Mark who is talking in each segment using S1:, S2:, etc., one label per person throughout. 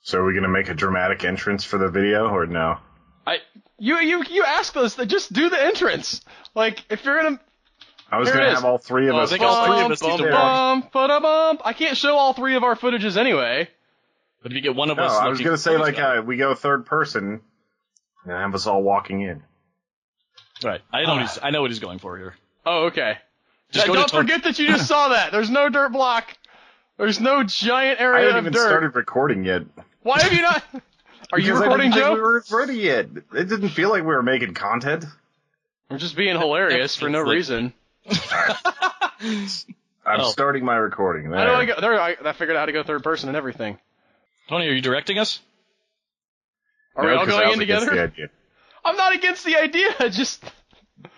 S1: So are we going to make a dramatic entrance for the video, or no?
S2: You asked us to just do the entrance. Like, if you're gonna...
S1: I was going to have all three of us...
S3: I think all three of us need to walk.
S2: I can't show all three of our footages anyway.
S3: But if you get one of us...
S1: I was going to say, like, we go third person, and have us all walking in.
S3: Right. I know what he's going for here.
S2: Oh, okay.
S3: Don't
S2: forget that you just saw that. There's no dirt block. There's no giant area of dirt.
S1: I haven't even started recording yet.
S2: Why have you not... Are you recording, Joe?
S1: We weren't ready yet. It didn't feel like we were making content.
S2: We're just being hilarious for no reason.
S1: I'm starting my recording. There.
S2: How do I go? There, I figured out how to go third person and everything.
S3: Tony, are you directing us?
S2: Are we all going in together?
S1: The idea.
S2: I'm not against the idea. Just...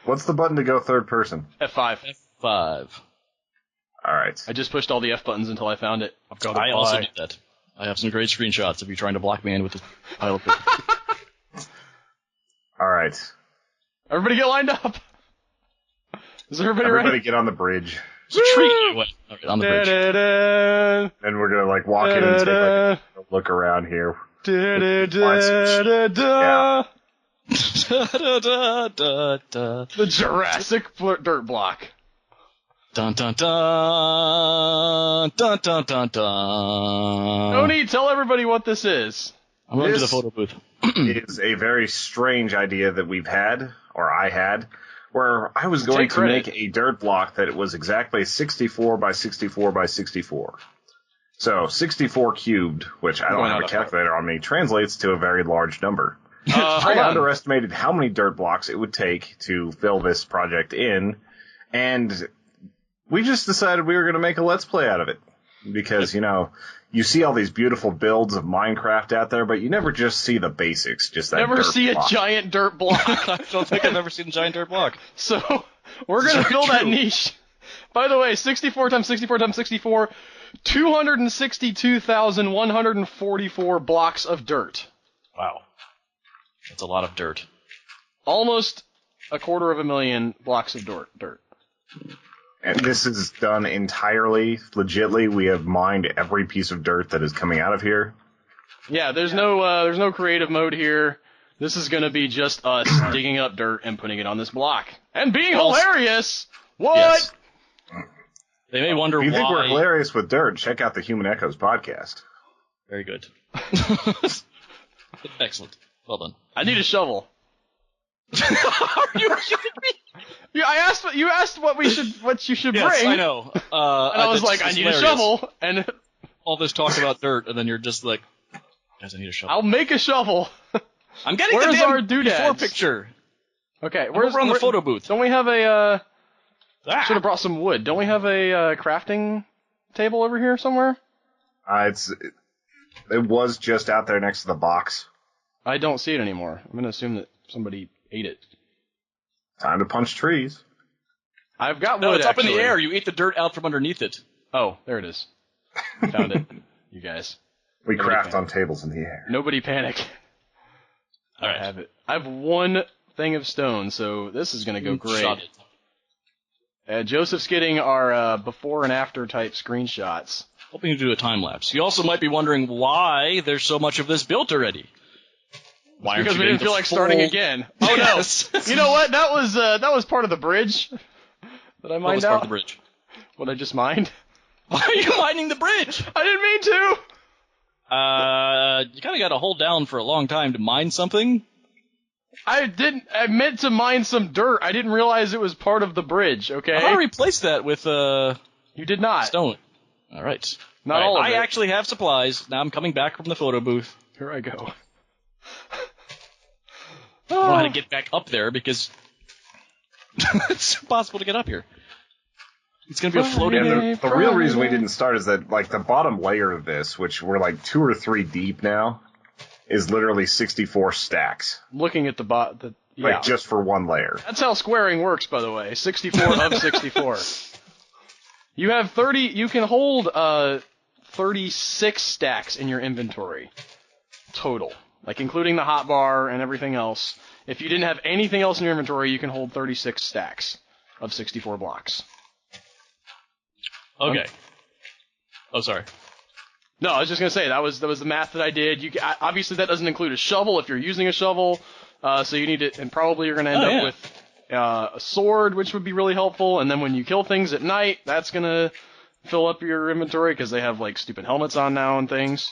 S1: What's the button to go third person?
S2: F5.
S3: F5.
S1: All right.
S2: I just pushed all the F buttons until I found it.
S3: I also did that. I have some great screenshots of you trying to block me in with the pile of paper.
S1: All right.
S2: Everybody get lined up. Is everybody ready?
S1: Everybody get on the bridge.
S3: There's a tree in your way. Okay, on the bridge.
S1: And we're going to, like, walk in and take, like, a look around here.
S2: The Jurassic dirt block.
S3: Dun dun dun dun dun dun dun.
S2: Tony, tell everybody what this is.
S3: I'm going to the photo booth.
S1: It is a very strange idea that we've had, or I had, where I was going to make a dirt block that was exactly 64 by 64 by 64. So 64 cubed, which I don't have a calculator on me, translates to a very large number. I underestimated how many dirt blocks it would take to fill this project in, and we just decided we were going to make a Let's Play out of it. Because, you know, you see all these beautiful builds of Minecraft out there, but you never just see the basics, just that
S2: never see
S1: block.
S2: A giant dirt block.
S3: I don't think I've ever seen a giant dirt block.
S2: So, we're going to fill that niche. By the way, 64 times 64 times 64, 262,144 blocks of dirt.
S3: Wow. That's a lot of dirt.
S2: Almost 250,000 blocks of dirt.
S1: And this is done entirely legitly. We have mined every piece of dirt that is coming out of here.
S2: Yeah, there's no creative mode here. This is going to be just us digging up dirt and putting it on this block. And being hilarious! What?
S3: Yes. They may wonder why...
S1: If you think we're hilarious with dirt, check out the Human Echoes podcast.
S3: Very good. Excellent. Well done.
S2: I need a shovel.
S3: Are you kidding me?
S2: You asked what you should bring.
S3: Yes, I know.
S2: And I was like, I need a shovel. And
S3: all this talk about dirt, and then you're just like, guys, I need a shovel.
S2: I'll make a shovel.
S3: I'm getting
S2: Where's
S3: the damn
S2: our doodads?
S3: before picture.
S2: Okay,
S3: We're on the photo booth.
S2: Don't we have a? Should have brought some wood. Don't we have a crafting table over here somewhere?
S1: It was just out there next to the box.
S2: I don't see it anymore. I'm gonna assume that somebody ate it.
S1: Time to punch trees.
S2: I've got wood.
S3: No, it's
S2: actually
S3: up in the air. You ate the dirt out from underneath it.
S2: Oh, there it is. Found it. You guys.
S1: We craft on tables in the air.
S2: Nobody panic.
S3: All right.
S2: I have it. I have one thing of stone, so this is gonna go great.
S3: Shot it.
S2: Joseph's getting our before and after type screenshots.
S3: Hoping to do a time lapse. You also might be wondering why there's so much of this built already. Why
S2: because we didn't feel like starting again. Oh
S3: yes.
S2: No! You know what? That was part of the bridge that I mined
S3: What was
S2: out.
S3: part of the bridge?
S2: What I just mined.
S3: Why are you mining the bridge?
S2: I didn't mean to.
S3: You kind of got to hold down for a long time to mine something.
S2: I meant to mine some dirt. I didn't realize it was part of the bridge. Okay.
S3: How do I replace that with
S2: You did not.
S3: stone? All right.
S2: Not all of it.
S3: I actually have supplies. Now I'm coming back from the photo booth.
S2: Here I go.
S3: I don't know how to get back up there because it's impossible to get up here. It's going to be a floating...
S1: Yeah, the real reason we didn't start is that, like, the bottom layer of this, which we're, like, 2 or 3 deep now, is literally 64 stacks.
S2: Looking at yeah.
S1: Like, just for one layer.
S2: That's how squaring works, by the way. 64 of 64. You have 30... You can hold 36 stacks in your inventory. Total. Like, including the hotbar and everything else. If you didn't have anything else in your inventory, you can hold 36 stacks of 64 blocks.
S3: Okay. Oh, sorry.
S2: No, I was just gonna say that was the math that I did. Obviously that doesn't include a shovel if you're using a shovel, so you need it, and probably you're gonna end up with a sword, which would be really helpful. And then when you kill things at night, that's gonna fill up your inventory because they have like stupid helmets on now and things.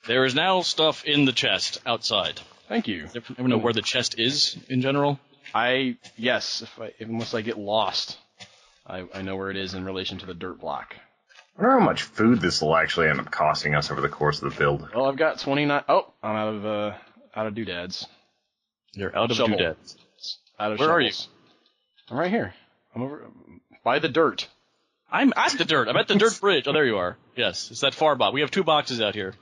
S3: There is now stuff in the chest outside.
S2: Thank you.
S3: Does everyone know where the chest is in general?
S2: Yes, unless I get lost, I know where it is in relation to the dirt block.
S1: I wonder how much food this will actually end up costing us over the course of the build.
S2: Well, I've got 29. Oh, I'm out of doodads.
S3: You're out of
S2: Shovel.
S3: doodads.
S2: Out of
S3: Where are you?
S2: shovels. I'm right here. I'm over by the dirt.
S3: I'm at the dirt. I'm at the dirt bridge. Oh, there you are. Yes, it's that far box. We have 2 boxes out here.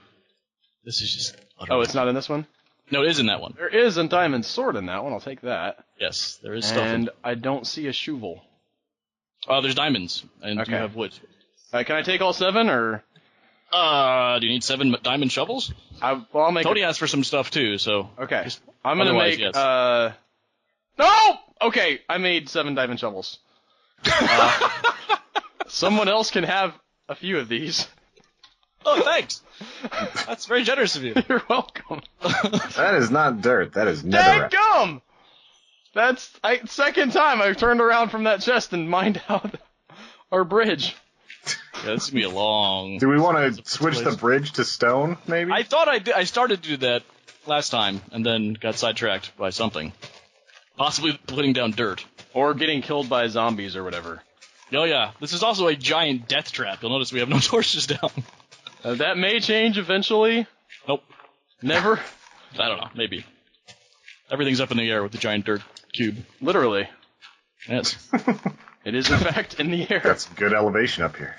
S3: This is just...
S2: Oh, it's not in this one?
S3: No, it is in that one.
S2: There is a diamond sword in that one. I'll take that.
S3: Yes, there is stuff in
S2: And I don't see a shovel.
S3: Oh, there's diamonds. And
S2: Okay.
S3: you have wood.
S2: Can I take all 7, or...?
S3: Do you need 7 diamond shovels?
S2: I'll make
S3: Tony asked for some stuff, too, so...
S2: Okay. I'm gonna
S3: Otherwise,
S2: make,
S3: yes.
S2: No! Okay, I made 7 diamond shovels. Someone else can have a few of these.
S3: Oh, thanks! That's very generous of you.
S2: You're welcome.
S1: That is not dirt. That is netherrack.
S2: Dadgum! That's second time I've turned around from that chest and mined out our bridge.
S3: Yeah, this is gonna be a long...
S1: Do we want to switch the bridge to stone, maybe?
S3: I thought I started to do that last time, and then got sidetracked by something. Possibly putting down dirt.
S2: Or getting killed by zombies or whatever.
S3: Oh yeah, this is also a giant death trap. You'll notice we have no torches down.
S2: That may change eventually.
S3: Nope.
S2: Never?
S3: I don't know, maybe. Everything's up in the air with the giant dirt cube.
S2: Literally.
S3: Yes.
S2: It is, in fact, in the air.
S1: That's good elevation up here.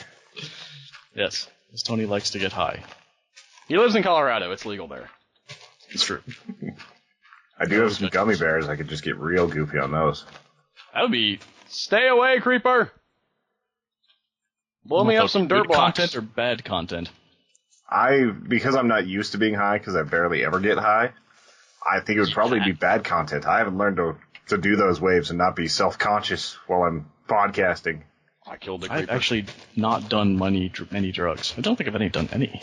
S3: Yes. Because Tony likes to get high.
S2: He lives in Colorado. It's legal there.
S3: It's true.
S1: I do have some gummy bears. I could just get real goofy on those.
S3: That would be...
S2: Stay away, creeper! Blow me up some dirt
S3: good
S2: blocks.
S3: content or bad content?
S1: Because I'm not used to being high, because I barely ever get high, I think it would probably be bad content. I haven't learned to do those waves and not be self-conscious while I'm podcasting.
S2: I killed the creeper.
S3: I've actually not done many drugs. I don't think I've done any.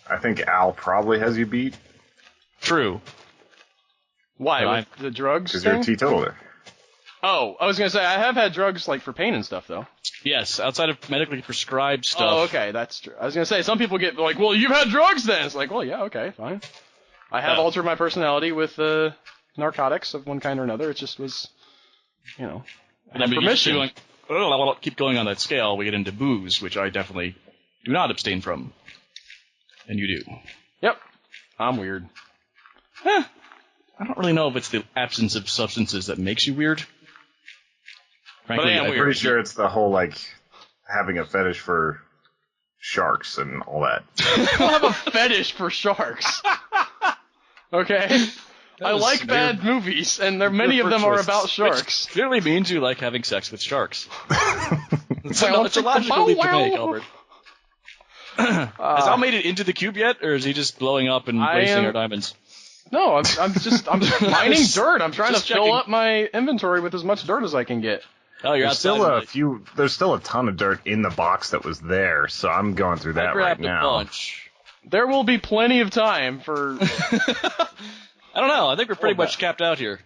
S1: I think Al probably has you beat,
S3: True.
S2: Why?
S3: But
S2: With the drugs
S1: because you're a
S2: thing?
S1: teetotaler.
S2: Oh, I was gonna say, I have had drugs, like, for pain and stuff, though.
S3: Yes, outside of medically prescribed stuff.
S2: Oh, okay, that's true. I was gonna say, some people get like, well, you've had drugs then! It's like, well, yeah, okay, fine. I have altered my personality with narcotics of one kind or another. It just was,
S3: And then
S2: had
S3: we
S2: permission.
S3: keep going on that scale, we get into booze, which I definitely do not abstain from. And you do.
S2: Yep. I'm weird.
S3: I don't really know if it's the absence of substances that makes you weird. Frankly,
S2: I am
S1: I'm
S2: weird.
S1: pretty sure it's the whole, having a fetish for sharks and all that.
S2: I don't have a fetish for sharks. Okay? I like bad movies, and many of them are about sharks.
S3: Which clearly means you like having sex with sharks. It's
S2: Well,
S3: a logical leap to
S2: wow.
S3: make, Albert. Has Al made it into the cube yet, or is he just blowing up and wasting our diamonds?
S2: No, I'm mining dirt. I'm trying to
S3: Just
S2: fill
S3: checking.
S2: up my inventory with as much dirt as I can get.
S3: Oh, you're
S1: There's
S3: outside.
S1: there's still a ton of dirt in the box that was there, so I'm going through that right
S3: grabbed a
S1: now.
S3: bunch.
S2: There will be plenty of time for,
S3: I don't know. I think we're pretty much capped out here.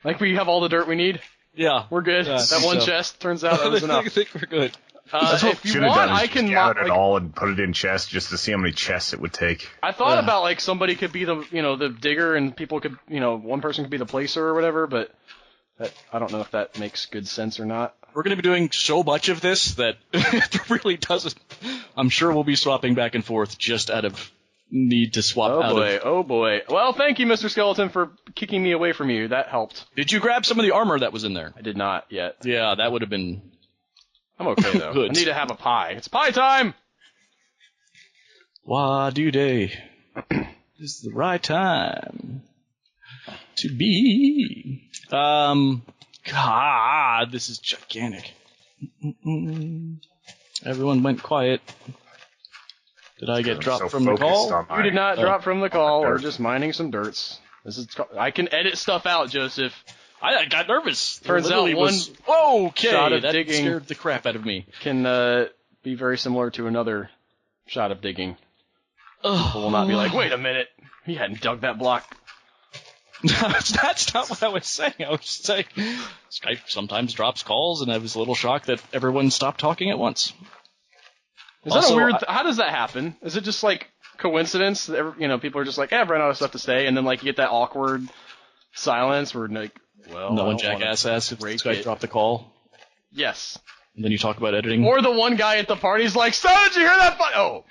S2: like, we have all the dirt we need.
S3: Yeah,
S2: We're good.
S3: Yeah, I
S2: That
S3: think
S2: one
S3: so.
S2: chest turns out that was
S3: I
S2: enough.
S3: think we're good.
S1: That's what
S2: If you
S1: should have
S2: want,
S1: done is
S2: I
S1: just
S2: can
S1: gather it all and put it in chests just to see how many chests it would take.
S2: I thought about, like, somebody could be the digger and people could, one person could be the placer or whatever, but I don't know if that makes good sense or not.
S3: We're going to be doing so much of this that it really doesn't. I'm sure we'll be swapping back and forth just out of need to swap out of.
S2: Oh boy. Well, thank you, Mr. Skeleton, for kicking me away from you. That helped.
S3: Did you grab some of the armor that was in there?
S2: I did not yet.
S3: Yeah, that would have been...
S2: I'm okay, though.
S3: Good.
S2: I need to have a pie. It's pie time!
S3: Wah-do-day. This is the right time to be. God, this is gigantic. Everyone went quiet. Did I get dropped
S1: So
S3: from the
S1: focused
S3: call?
S1: on
S2: You did not drop from the call.
S1: dirt.
S2: We're just mining some dirts. I can edit stuff out, Joseph.
S3: I got nervous.
S2: Turns
S3: There literally
S2: out
S3: was, okay,
S2: shot of
S3: that
S2: digging-
S3: scared the crap out of me.
S2: Can be very similar to another shot of digging. People will not be like, wait a minute, he hadn't dug that block.
S3: That's not what I was saying. I was just saying Skype sometimes drops calls, and I was a little shocked that everyone stopped talking at once.
S2: Is that a weird... How does that happen? Is it just like coincidence? People are just like, I've run out of stuff to say, and then like you get that awkward silence where like, well,
S3: no one jackass asks if Skype dropped the call.
S2: Yes.
S3: And then you talk about editing.
S2: Or the one guy at the party's like, so did you hear that? Oh.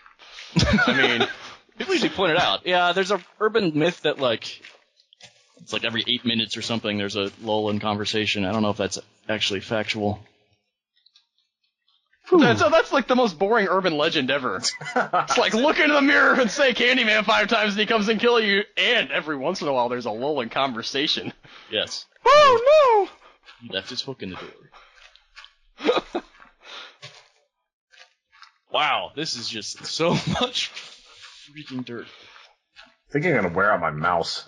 S2: I mean...
S3: People usually point it out. Yeah, there's a urban myth that like... It's like every 8 minutes or something there's a lull in conversation. I don't know if that's actually factual.
S2: That's like the most boring urban legend ever. It's like, look into the mirror and say Candyman 5 times and he comes and kills you, and every once in a while there's a lull in conversation.
S3: Yes.
S2: Oh, no!
S3: He left his hook in the door. Wow, this is just so much freaking dirt.
S1: I think I'm going to wear out my mouse.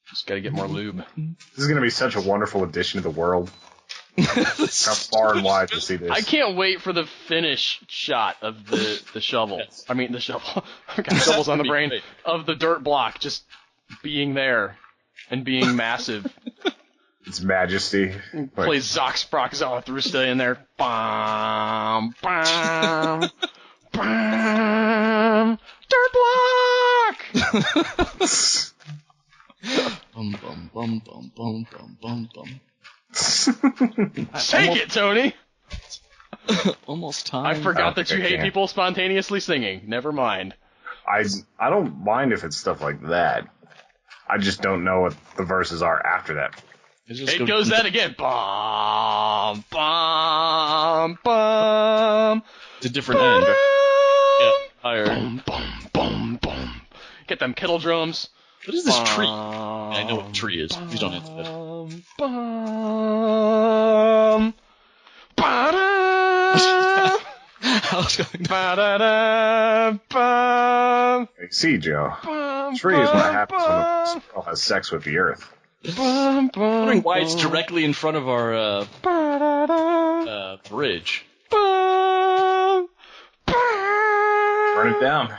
S2: Just gotta get more lube.
S1: This is gonna be such a wonderful addition to the world. How far and wide to see this.
S2: I can't wait for the finish shot of the shovel. Yes. I mean, the shovel. I've got shovels on the brain. Great. Of the dirt block just being there and being massive.
S1: Its majesty.
S2: Plays Zox Sprock Zarathustra in there. Bam, bam. Bam! Dirt block!
S3: Bum bum bum bum bum bum bum bum.
S2: Take it, Tony!
S3: Almost time.
S2: I forgot that you hate people spontaneously singing. Never mind.
S1: I don't mind if it's stuff like that. I just don't know what the verses are after that.
S2: It goes that again. Bum, bum, bum.
S3: It's a different end. Yeah, higher.
S2: Boom, boom, boom, boom. Get them kettle drums.
S3: What is this tree? I know what a tree is. Please don't answer that.
S2: Bum, ba-da.
S3: How's it going?
S2: Ba-da-da, bum.
S1: Hey, see, Joe. Tree is what happens when a girl has sex with the earth.
S3: I'm wondering why it's directly in front of our bridge.
S1: Burn it down.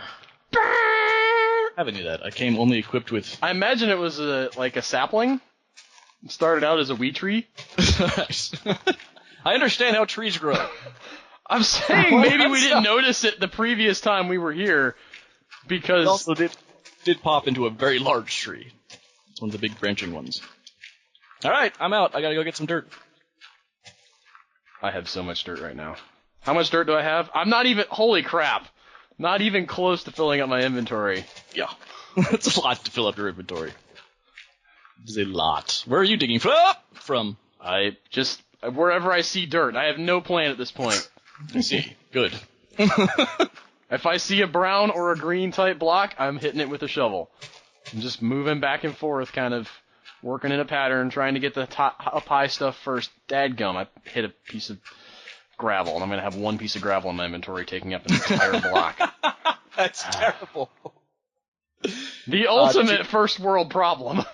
S3: I haven't knew that. I came only equipped with...
S2: I imagine it was like a sapling. It started out as a wheat tree.
S3: I understand how trees grow.
S2: I'm saying maybe we didn't notice it the previous time we were here because...
S3: It also did pop into a very large tree. It's one of the big branching ones. Alright, I'm out. I gotta go get some dirt.
S2: I have so much dirt right now. How much dirt do I have? I'm not even... Holy crap. Not even close to filling up my inventory.
S3: Yeah. It's a lot to fill up your inventory. It's a lot. Where are you digging from?
S2: I just... Wherever I see dirt. I have no plan at this point.
S3: I see. Good.
S2: If I see a brown or a green type block, I'm hitting it with a shovel. I'm just moving back and forth, kind of working in a pattern, trying to get the up high stuff first. Dadgum, I hit a piece of gravel, and I'm going to have one piece of gravel in my inventory taking up an entire block.
S3: That's terrible.
S2: The ultimate first world problem.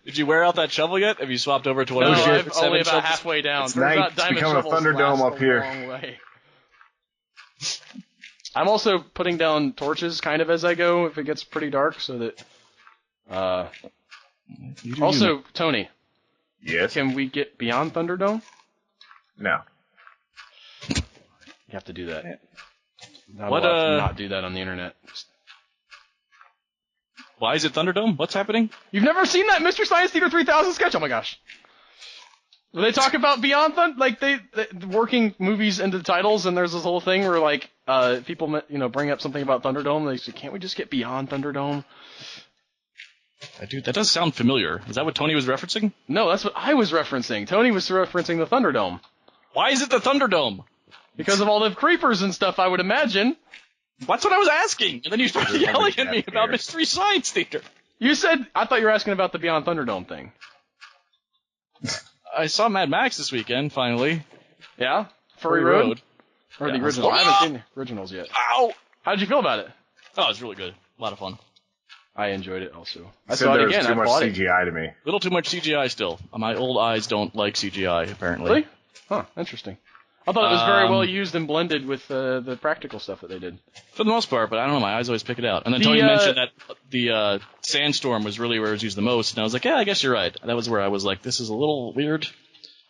S3: Did you wear out that shovel yet? Have you swapped over to one of
S2: those?
S3: No,
S2: I'm only about halfway down.
S1: It's night. It's become a Thunderdome up here.
S2: I'm also putting down torches kind of as I go if it gets pretty dark, so that... Also, Tony.
S1: Yes?
S2: Can we get beyond Thunderdome?
S1: No.
S2: You have to do that. Not do that on the internet.
S3: Why is it Thunderdome? What's happening?
S2: You've never seen that Mystery Science Theater 3000 sketch? Oh my gosh. Where they talk about Beyond like they working movies into titles, and there's this whole thing where like people bring up something about Thunderdome. They say, "Can't we just get Beyond Thunderdome?"
S3: Dude, that does sound familiar. Is that what Tony was referencing?
S2: No, that's what I was referencing. Tony was referencing the Thunderdome.
S3: Why is it the Thunderdome?
S2: Because of all the creepers and stuff, I would imagine.
S3: That's what I was asking, and then you started yelling at me about Mystery Science Theater.
S2: You said I thought you were asking about the Beyond Thunderdome thing.
S3: I saw Mad Max this weekend, finally.
S2: Yeah? Furry Road? Or
S3: yeah,
S2: the original. I haven't seen the originals yet.
S3: Ow!
S2: How did you feel about it?
S3: Oh, it was really good. A lot of fun.
S2: I enjoyed it also. I
S1: saw it again. Too much CGI to me.
S3: A little too much CGI still. My old eyes don't like CGI, apparently.
S2: Really? Huh, interesting. I thought it was very well used and blended with the practical stuff that they did.
S3: For the most part, but I don't know, my eyes always pick it out. And then Tony mentioned that the sandstorm was really where it was used the most, and I was like, yeah, I guess you're right. That was where I was like, this is a little weird.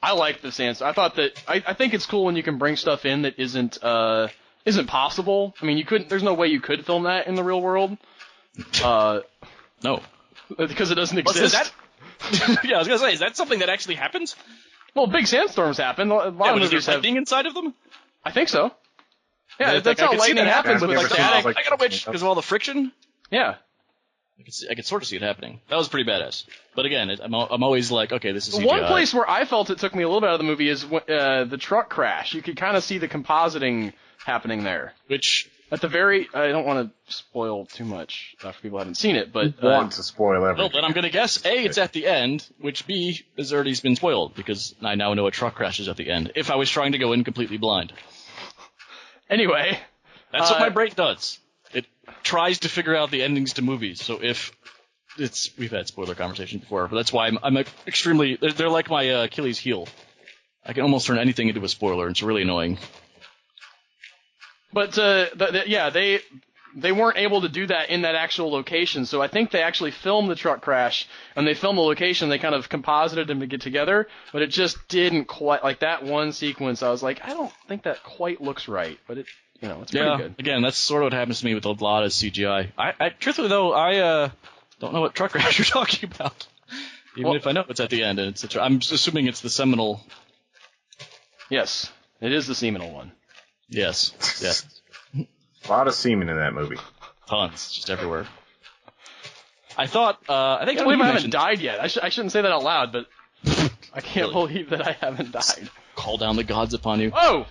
S2: I like the sandstorm. I thought that I think it's cool when you can bring stuff in that isn't possible. I mean, you couldn't. There's no way you could film that in the real world.
S3: No,
S2: because it doesn't exist.
S3: Is that? Yeah, I was gonna say, is that something that actually happens?
S2: Well, big sandstorms happen. A lot of movies have
S3: lightning inside of them.
S2: I think so. Yeah, that's how lightning happens with static.
S3: I got a witch because of all the friction.
S2: Yeah.
S3: I could sort of see it happening. That was pretty badass. But again, I'm always like, okay, this is CGI.
S2: One place where I felt it took me a little bit out of the movie is the truck crash. You could kind of see the compositing happening there.
S3: Which
S2: at the very, I don't want to spoil too much for people who haven't seen it, but
S1: want to spoil everything.
S3: Well, then I'm gonna guess A, it's at the end, which B has already been spoiled because I now know a truck crashes at the end. If I was trying to go in completely blind.
S2: Anyway,
S3: that's what my brain does. It tries to figure out the endings to movies. So if we've had spoiler conversations before, but that's why I'm extremely. They're like my Achilles heel. I can almost turn anything into a spoiler, and it's really annoying.
S2: But yeah, they weren't able to do that in that actual location. So I think they actually filmed the truck crash, and they filmed the location. They kind of composited them to get together, but it just didn't quite like that one sequence. I was like, I don't think that quite looks right, but it's pretty good.
S3: Again, that's sort of what happens to me with a lot of CGI. I truthfully though, I don't know what truck crash you're talking about. Even if I know it's at the end, and I'm assuming it's the seminal.
S2: Yes, it is the seminal one.
S3: Yes.
S1: A lot of semen in that movie.
S3: Tons, just everywhere. I thought, I think
S2: I haven't died yet. I shouldn't say that out loud, but I can't believe that I haven't died.
S3: Call down the gods upon you.
S2: Oh!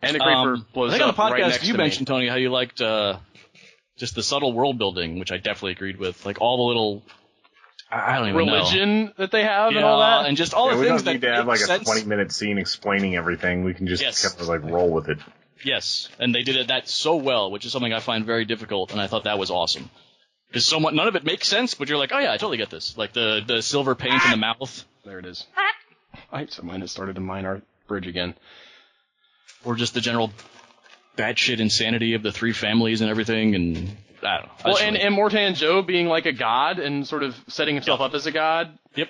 S2: And the creeper blows
S3: I think
S2: up
S3: on the podcast
S2: right next
S3: you
S2: to
S3: mentioned,
S2: me.
S3: Tony, how you liked just the subtle world building, which I definitely agreed with. Like all the little, I don't even know.
S2: Religion that they have and all that.
S3: And just all the
S1: we
S3: things
S1: don't need
S3: that
S1: to have like
S3: sense.
S1: a 20-minute scene explaining everything. We can just kind of like roll with it.
S3: Yes, and they did that so well, which is something I find very difficult, and I thought that was awesome. Because none of it makes sense, but you're like, oh yeah, I totally get this. Like the silver paint in the mouth.
S2: There it is. Mine has started to mine our bridge again.
S3: Or just the general bad shit insanity of the three families and everything, and I don't know.
S2: Well, and Mortan Joe being like a god and sort of setting himself up as a god.
S3: Yep.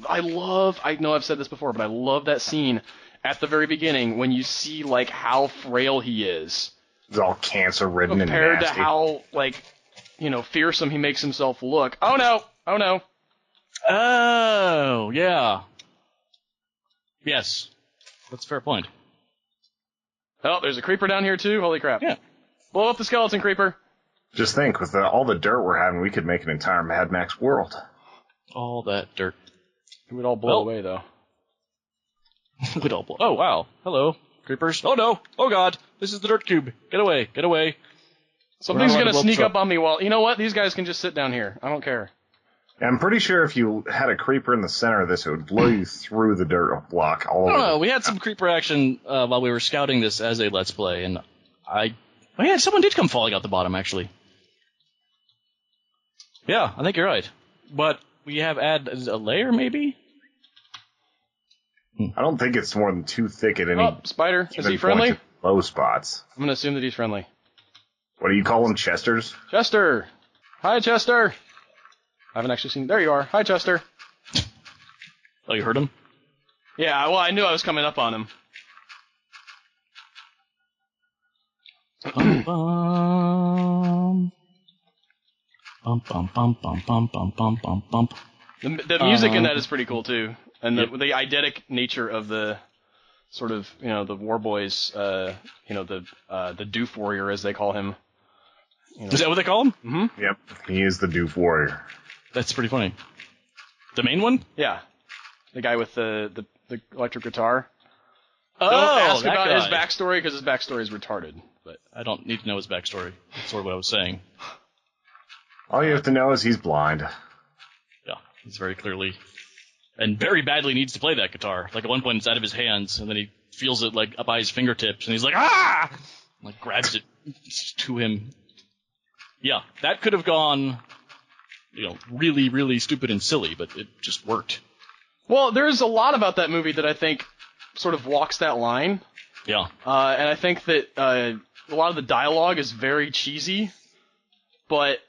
S2: I know I've said this before, but I love that scene at the very beginning when you see like how frail he is.
S1: He's all cancer-ridden and
S2: compared
S1: nasty.
S2: to how fearsome he makes himself look. Oh no!
S3: Oh, yeah. Yes. That's a fair point.
S2: Oh, there's a creeper down here too? Holy crap.
S3: Yeah.
S2: Blow up the skeleton creeper.
S1: Just think, with all the dirt we're having, we could make an entire Mad Max world.
S3: All that dirt.
S2: It would all blow away, though.
S3: It would all blow. Oh, wow. Hello, creepers. Oh, no. Oh, God. This is the dirt cube. Get away. Get away.
S2: Something's going to sneak up on me while... You know what? These guys can just sit down here. I don't care.
S1: I'm pretty sure if you had a creeper in the center of this, it would blow you through the dirt block all over.
S3: I don't know. We had some creeper action while we were scouting this as a Let's Play, and someone did come falling out the bottom, actually. Yeah, I think you're right. But we have added a layer, maybe?
S1: I don't think it's more than 2 thick at any...
S2: Oh, spider. Is he friendly?
S1: Low spots.
S2: I'm going to assume that he's friendly.
S1: What do you call them, Chesters?
S2: Chester! Hi, Chester! I haven't actually seen... There you are. Hi, Chester.
S3: Oh, you heard him?
S2: Yeah, well, I knew I was coming up on him.
S3: Bum, bum. Bum, bum, bum, bum, bum, bum, bum, bum, bum.
S2: The music in that is pretty cool, too. And the eidetic nature of the sort of, the War Boys, the Doof Warrior, as they call him.
S3: Is that what they call him?
S2: Mm-hmm.
S1: Yep, he is the Doof Warrior.
S3: That's pretty funny. The main one?
S2: Yeah. The guy with the electric guitar.
S3: Oh,
S2: don't ask
S3: that
S2: about
S3: guy.
S2: his backstory, because his backstory is retarded. But
S3: I don't need to know his backstory. That's sort of what I was saying.
S1: All you have to know is he's blind.
S3: Yeah, he's very clearly... And very badly needs to play that guitar. Like, at one point it's out of his hands, and then he feels it, like, up by his fingertips, and he's like, ah! And, like, grabs it to him. Yeah, that could have gone, really, really stupid and silly, but it just worked.
S2: Well, there's a lot about that movie that I think sort of walks that line.
S3: Yeah.
S2: And I think that a lot of the dialogue is very cheesy, but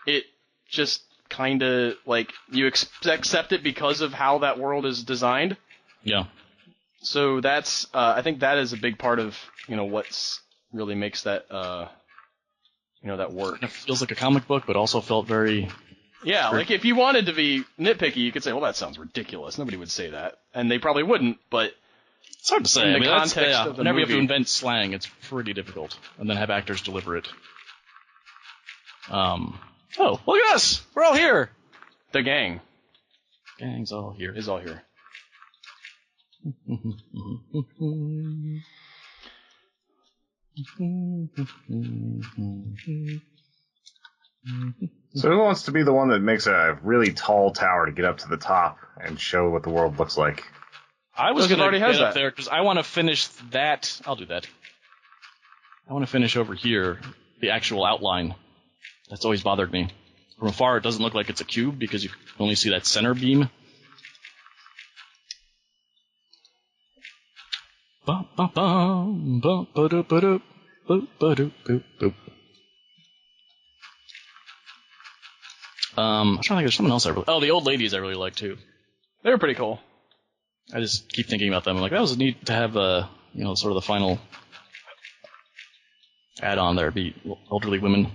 S2: it just kind of, like, you accept it because of how that world is designed.
S3: Yeah.
S2: So that's, I think that is a big part of, what's really makes that, that work.
S3: It feels like a comic book, but also felt very...
S2: Yeah, like if you wanted to be nitpicky, you could say, well, that sounds ridiculous. Nobody would say that. And they probably wouldn't, but...
S3: It's hard to say.
S2: In the context of the
S3: whenever
S2: movie.
S3: you have to invent slang, it's pretty difficult. And then have actors deliver it. Oh, look at us! We're all here!
S2: The gang
S3: Gang's all here.
S2: is all here.
S1: So who wants to be the one that makes a really tall tower to get up to the top and show what the world looks like?
S3: I was
S2: Elizabeth
S3: going
S2: already
S3: to
S2: has
S3: get up
S2: that.
S3: there because I want to finish that. I'll do that. I want to finish over here, the actual outline. That's always bothered me. From afar, it doesn't look like it's a cube because you can only see that center beam. Bum, bum, bum, bum, ba-doop, ba-doop, boop, ba-doop, boop, boop. I'm trying to think, there's someone else I really... Oh, the old ladies I really like, too.
S2: They were pretty cool.
S3: I just keep thinking about them. I'm like, that was neat to have, sort of the final add-on there, be elderly women.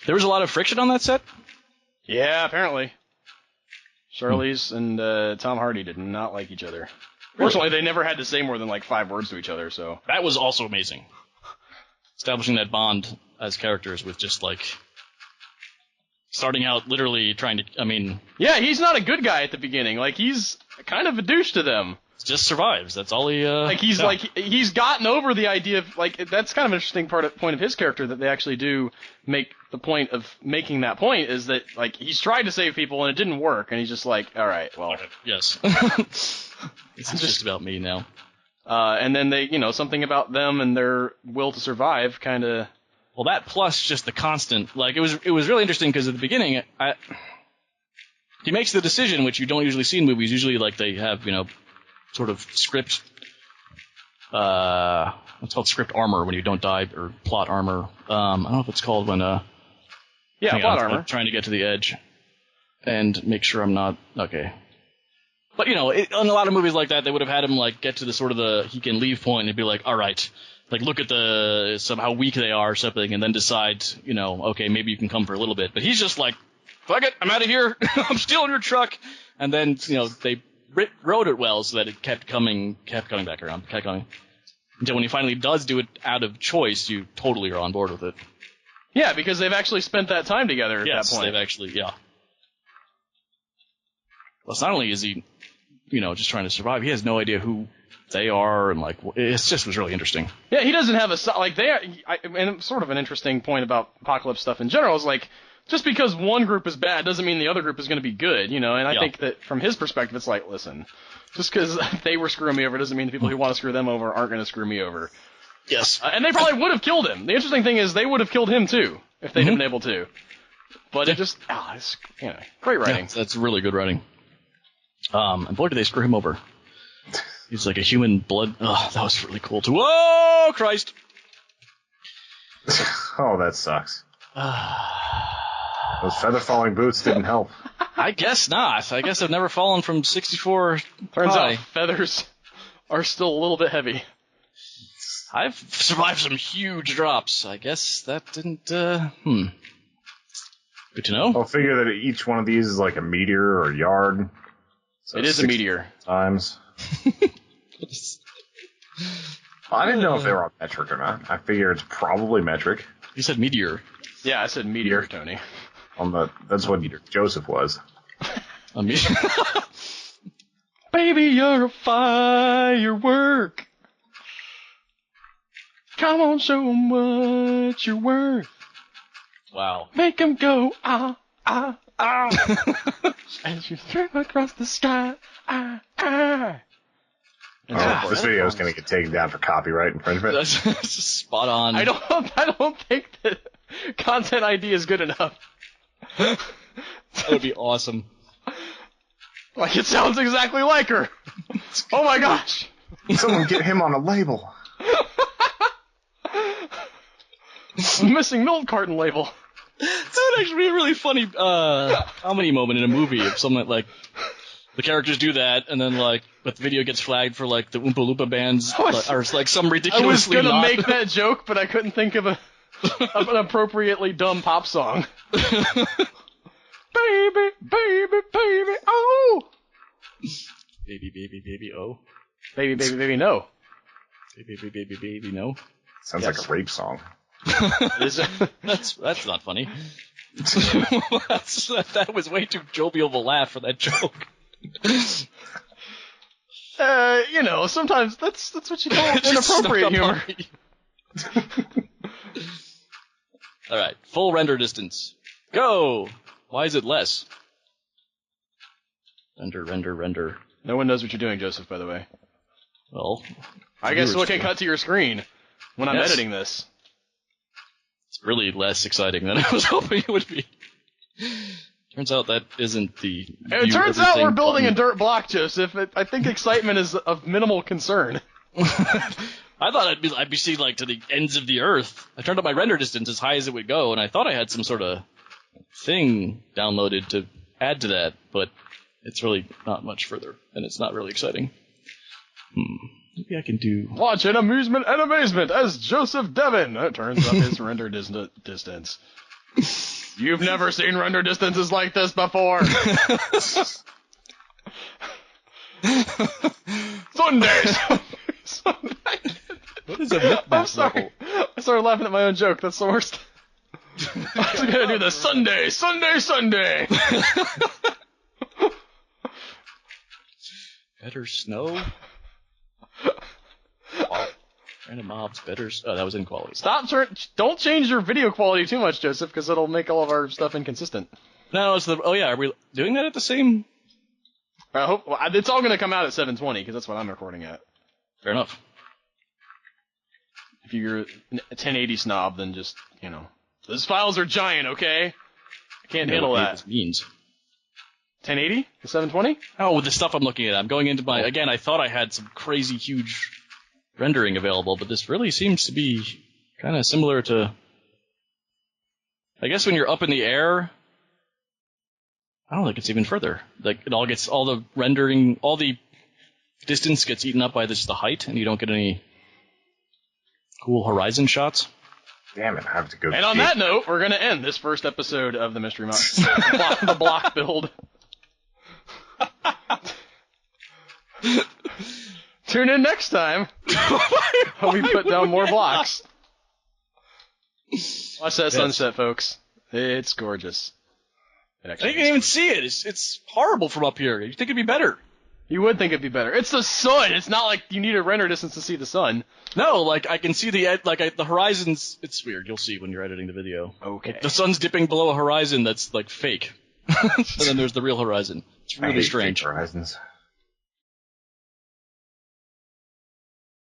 S3: There was a lot of friction on that set?
S2: Yeah, apparently. Charlize and Tom Hardy did not like each other. Fortunately, they never had to say more than like 5 words to each other, so...
S3: That was also amazing. Establishing that bond as characters with just, like... Starting out literally trying to... I mean...
S2: Yeah, he's not a good guy at the beginning. Like, he's kind of a douche to them.
S3: Just survives. That's all he...
S2: he's gotten over the idea of... Like, that's kind of an interesting point of his character, that they actually do make the point of making that point, is that, like, he's tried to save people and it didn't work, and he's just like, alright, well...
S3: Yes. It's just about me now.
S2: And then they, something about them and their will to survive kind of...
S3: Well, that plus just the constant, like, it was really interesting because at the beginning, he makes the decision, which you don't usually see in movies. Usually, like, they have, sort of script, it's called script armor when you don't die, or plot armor. I don't know if it's called when,
S2: Yeah, plot armor.
S3: Like, trying to get to the edge and make sure I'm not, okay. But, in a lot of movies like that, they would have had him, like, get to the sort of the he can leave point and be like, alright, like, look at how weak they are or something, and then decide, okay, maybe you can come for a little bit. But he's just like, fuck it, I'm out of here, I'm stealing your truck. And then, they wrote it well so that it kept coming back around, kept coming. Until when he finally does do it out of choice, you totally are on board with it.
S2: Yeah, because they've actually spent that time together at that point.
S3: They've actually, yeah. Plus, not only is he, just trying to survive, he has no idea who they are, and, like, it just was really interesting.
S2: Yeah, he doesn't have and sort of an interesting point about Apocalypse stuff in general is, like, just because one group is bad doesn't mean the other group is going to be good, and I think that from his perspective, it's like, listen, just because they were screwing me over doesn't mean the people who want to screw them over aren't going to screw me over.
S3: Yes.
S2: And they probably would have killed him. The interesting thing is they would have killed him, too, if they'd have been able to. But it just, it's, great writing.
S3: Yeah, that's really good writing. And boy, did they screw him over. He's like a human blood. Oh, that was really cool too. Whoa, Christ!
S1: Oh, that sucks. Those feather falling boots didn't help.
S3: I guess not. I guess I've never fallen from 64.
S2: Turns
S3: high.
S2: out feathers are still a little bit heavy.
S3: I've survived some huge drops. I guess that didn't. Good to know.
S1: I'll figure that each one of these is like a meteor or a yard. So
S2: It is a meteor.
S1: Times. I didn't know if they were on metric or not. I figure it's probably metric.
S3: You said meteor.
S2: Yeah, I said meteor, Tony.
S1: That's what Joseph was.
S3: A meteor.
S2: Baby, you're a firework. Come on, show 'em what you're worth.
S3: Wow.
S2: Make 'em go, ah, ah, ah. As you throw across the sky, ah, ah.
S1: This video is going to get taken down for copyright infringement.
S3: That's just spot on.
S2: I don't think that Content ID is good enough.
S3: That would be awesome.
S2: Like, it sounds exactly like her. Oh my gosh.
S1: Someone get him on a label.
S2: Missing milk carton label.
S3: That would actually be a really funny comedy moment in a movie if something like the characters do that, and then but the video gets flagged for the Oompa Loompa bands, or some ridiculously.
S2: I was gonna make that joke, but I couldn't think of an appropriately dumb pop song. Baby, baby, baby, oh.
S3: Baby, baby, baby, oh.
S2: Baby, baby, baby, no.
S3: Baby, baby, baby, baby, no.
S1: Sounds like a rape song.
S3: That's not funny. That was way too jovial of a laugh for that joke.
S2: Sometimes that's what you call inappropriate humor.
S3: All right, full render distance. Go. Why is it less? Render.
S2: No one knows what you're doing, Joseph, by the way.
S3: Well,
S2: I guess we can cut to your screen when I'm editing this.
S3: It's really less exciting than I was hoping it would be. Turns out that isn't the...
S2: It turns out we're building a dirt block, Joseph. I think excitement is of minimal concern.
S3: I thought I'd be seeing to the ends of the earth. I turned up my render distance as high as it would go, and I thought I had some sort of thing downloaded to add to that, but it's really not much further, and it's not really exciting. Maybe I can do...
S2: Watch in amusement and amazement as Joseph Devon turns up his render distance. You've never seen render distances like this before. Sundays.
S3: What is a
S2: I'm sorry. I started laughing at my own joke. That's the worst. I was gonna do the Sunday.
S3: Better snow? Random mobs, better... Oh, that was inequality.
S2: Don't change your video quality too much, Joseph, because it'll make all of our stuff inconsistent.
S3: No, it's oh yeah, are we doing that at the same...
S2: I hope... Well, it's all gonna come out at 720, because that's what I'm recording at.
S3: Fair enough.
S2: If you're a 1080 snob, then just, Those files are giant, okay? I can't handle that.
S3: This means.
S2: 1080? The 720?
S3: Oh, with the stuff I'm looking at. I'm going into my... Again, I thought I had some crazy huge rendering available, but this really seems to be kind of similar to... I guess when you're up in the air... I don't think it's even further. All the rendering, all the distance gets eaten up by the height, and you don't get any cool horizon shots.
S1: Damn it, I have to go...
S2: And on that note, we're going to end this first episode of the Mystery Box. The block build. Tune in next time when we put down more blocks. Watch that sunset, folks. It's gorgeous.
S3: I can't even see it. It's horrible from up here. You'd think it'd be better.
S2: You would think it'd be better. It's the sun. It's not like you need a render distance to see the sun.
S3: No, I can see the horizons. It's weird. You'll see when you're editing the video.
S2: Okay.
S3: The sun's dipping below a horizon that's fake. And then there's the real horizon. It's really strange.
S1: Fake horizons.